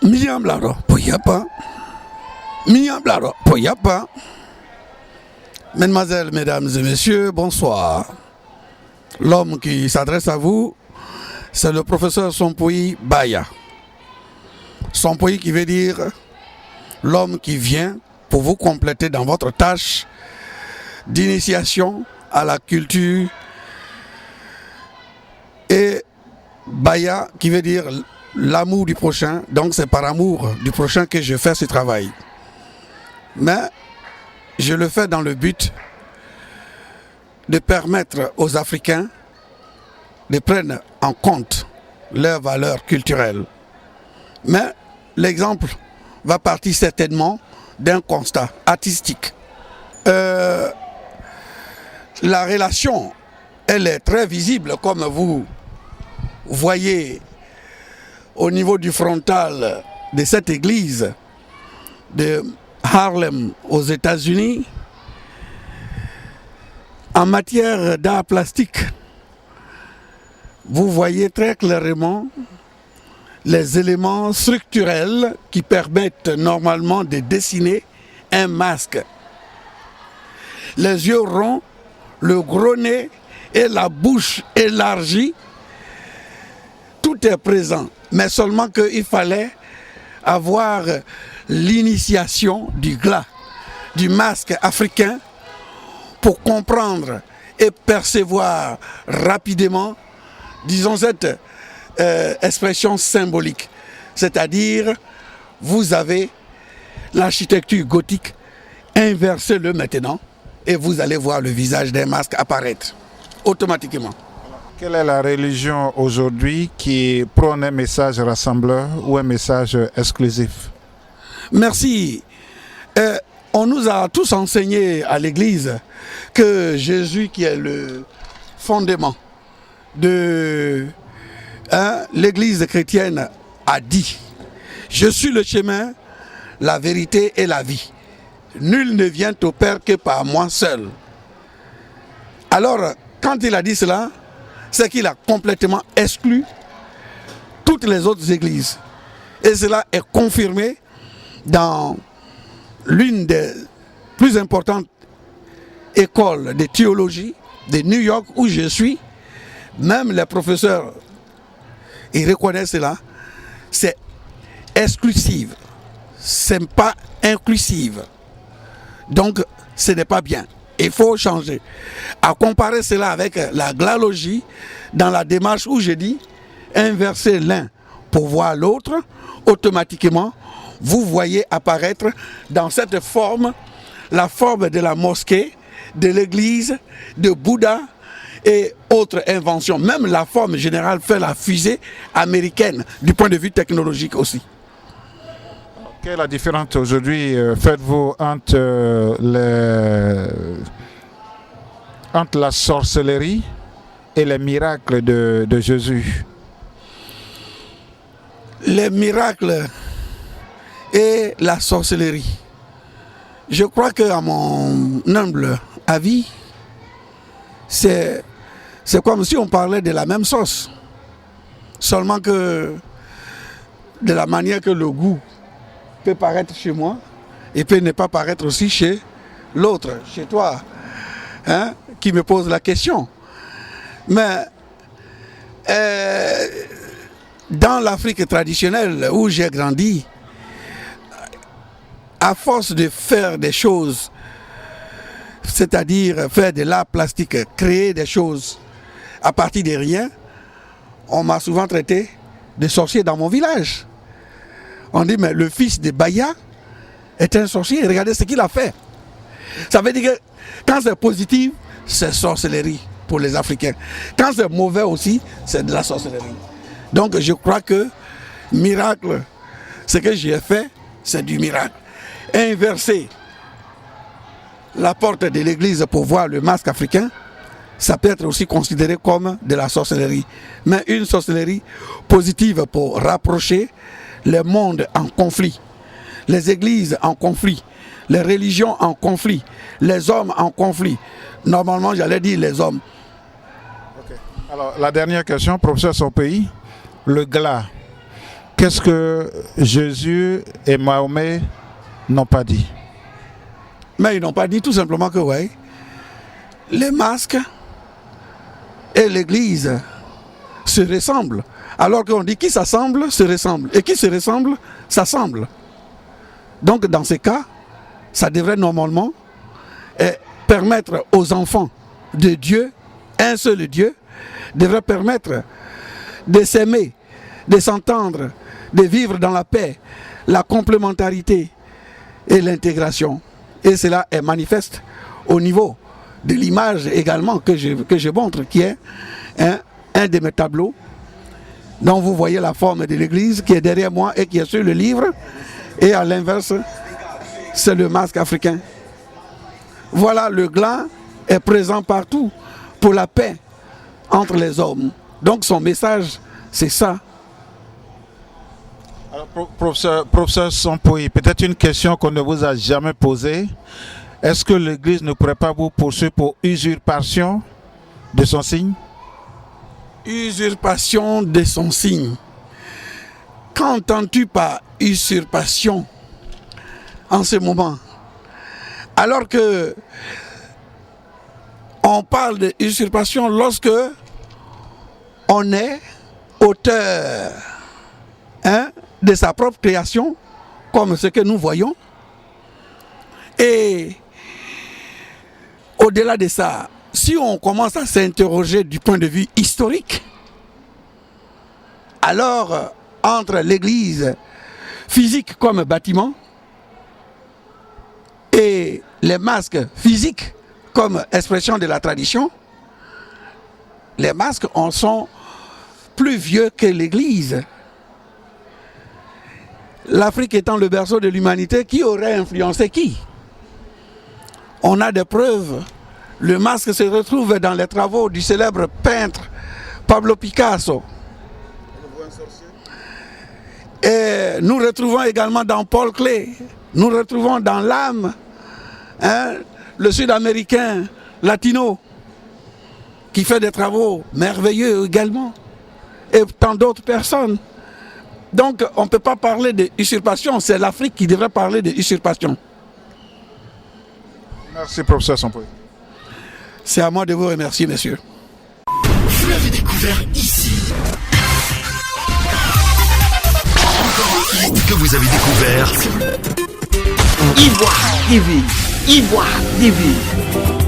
Miamblaro, Poyapa. Miamblaro, Poyapa. Mesdemoiselles, mesdames et messieurs, bonsoir. L'homme qui s'adresse à vous, c'est le professeur Sompoyi Baya. Sompoyi qui veut dire l'homme qui vient pour vous compléter dans votre tâche d'initiation à la culture, et Baya qui veut dire l'amour du prochain. Donc c'est par amour du prochain que je fais ce travail. Mais je le fais dans le but de permettre aux Africains de prendre en compte leurs valeurs culturelles. Mais l'exemple va partir certainement d'un constat artistique. La relation, elle est très visible, comme vous voyez au niveau du frontal de cette église de Harlem aux États-Unis. En matière d'art plastique, vous voyez très clairement les éléments structurels qui permettent normalement de dessiner un masque. Les yeux ronds, le gros nez et la bouche élargie, tout est présent. Mais seulement qu'il fallait avoir l'initiation du glas, du masque africain, pour comprendre et percevoir rapidement, disons, cette expression symbolique. C'est-à-dire, vous avez l'architecture gothique, inversez-le maintenant, et vous allez voir le visage d'un masque apparaître automatiquement. Quelle est la religion aujourd'hui qui prône un message rassembleur ou un message exclusif? Merci. On nous a tous enseigné à l'Église que Jésus, qui est le fondement de l'Église chrétienne, a dit: je suis le chemin, la vérité et la vie. Nul ne vient au Père que par moi seul. Alors, quand il a dit cela, c'est qu'il a complètement exclu toutes les autres églises. Et cela est confirmé dans l'une des plus importantes écoles de théologie de New York où je suis. Même les professeurs, ils reconnaissent cela. C'est exclusive, c'est pas inclusive. Donc, ce n'est pas bien. Il faut changer. À comparer cela avec la glalogie, dans la démarche où je dis inverser l'un pour voir l'autre, automatiquement, vous voyez apparaître dans cette forme la forme de la mosquée, de l'église, de Bouddha et autres inventions. Même la forme générale fait la fusée américaine du point de vue technologique aussi. Quelle est la différence aujourd'hui faites-vous entre la sorcellerie et les miracles de Jésus? Les miracles et la sorcellerie. Je crois qu'à mon humble avis, c'est comme si on parlait de la même sauce. Seulement que de la manière que le goût peut paraître chez moi et peut ne pas paraître aussi chez l'autre, chez toi, hein, qui me pose la question. Mais dans l'Afrique traditionnelle où j'ai grandi, à force de faire des choses, c'est-à-dire faire de l'art plastique, créer des choses à partir de rien, on m'a souvent traité de sorcier dans mon village. On dit, mais le fils de Baya est un sorcier, regardez ce qu'il a fait. Ça veut dire que quand c'est positif, c'est sorcellerie pour les Africains. Quand c'est mauvais aussi, c'est de la sorcellerie. Donc je crois que miracle. Ce que j'ai fait, c'est du miracle. Inverser la porte de l'église pour voir le masque africain, ça peut être aussi considéré comme de la sorcellerie. Mais une sorcellerie positive pour rapprocher les mondes en conflit, les églises en conflit, les religions en conflit, les hommes en conflit. Normalement, j'allais dire les hommes. Okay. Alors, la dernière question, professeur Sompoy, le glas. Qu'est-ce que Jésus et Mahomet n'ont pas dit? Mais ils n'ont pas dit tout simplement que, ouais, les masques et l'église se ressemblent. Alors qu'on dit qui s'assemble, se ressemble. Et qui se ressemble, s'assemble. Donc dans ces cas, ça devrait normalement permettre aux enfants de Dieu, un seul Dieu, devrait permettre de s'aimer, de s'entendre, de vivre dans la paix, la complémentarité et l'intégration. Et cela est manifeste au niveau de l'image également que je montre, qui est un de mes tableaux, dont vous voyez la forme de l'église qui est derrière moi et qui est sur le livre. Et à l'inverse, c'est le masque africain. Voilà, le gland est présent partout pour la paix entre les hommes. Donc son message, c'est ça. Alors, professeur Sompoy, peut-être une question qu'on ne vous a jamais posée. Est-ce que l'Église ne pourrait pas vous poursuivre pour usurpation de son signe? Usurpation de son signe. Qu'entends-tu par usurpation en ce moment? Alors que on parle de usurpation lorsque on est auteur de sa propre création, comme ce que nous voyons. Et au-delà de ça, si on commence à s'interroger du point de vue historique, alors entre l'église physique comme bâtiment et les masques physiques comme expression de la tradition, les masques en sont plus vieux que l'église. L'Afrique étant le berceau de l'humanité, qui aurait influencé qui? On a des preuves. Le masque se retrouve dans les travaux du célèbre peintre Pablo Picasso. Et nous retrouvons également dans Paul Klee, nous retrouvons dans l'âme, le Sud-Américain latino, qui fait des travaux merveilleux également, et tant d'autres personnes. Donc on ne peut pas parler de usurpation, c'est l'Afrique qui devrait parler de usurpation. Merci, professeur Sompoy. C'est à moi de vous remercier, messieurs. Vous l'avez découvert ici. Encore un hit que vous avez découvert. Ivoire TV. Ivoire TV.